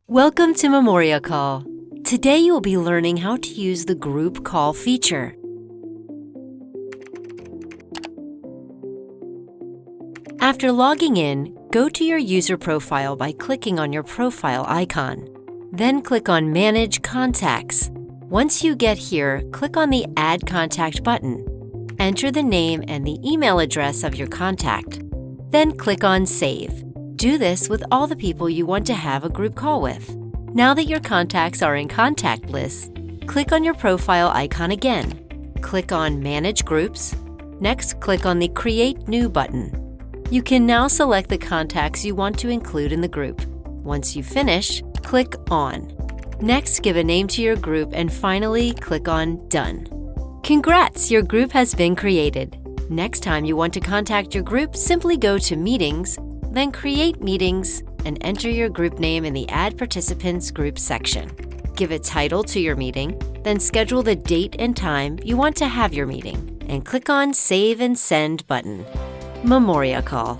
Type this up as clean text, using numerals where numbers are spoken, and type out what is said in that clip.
Welcome to Memoriacall. Today you will be learning how to use the group call feature. After logging in, go to your user profile by clicking on your profile icon. Then click on Manage Contacts. Once you get here, click on the Add Contact button. Enter the name and the email address of your contact. Then click on Save. Do this with all the people you want to have a group call with. Now that your contacts are in contact lists, click on your profile icon again. Click on Manage Groups. Next, click on the Create New button. You can now select the contacts you want to include in the group. Once you finish, click On. Next, give a name to your group and finally click on Done. Congrats! Your group has been created. Next time you want to contact your group, simply go to Meetings, then Create Meetings, and enter your group name in the Add Participants Group section. Give a title to your meeting, then schedule the date and time you want to have your meeting, and click on Save and Send button. Memoriacall.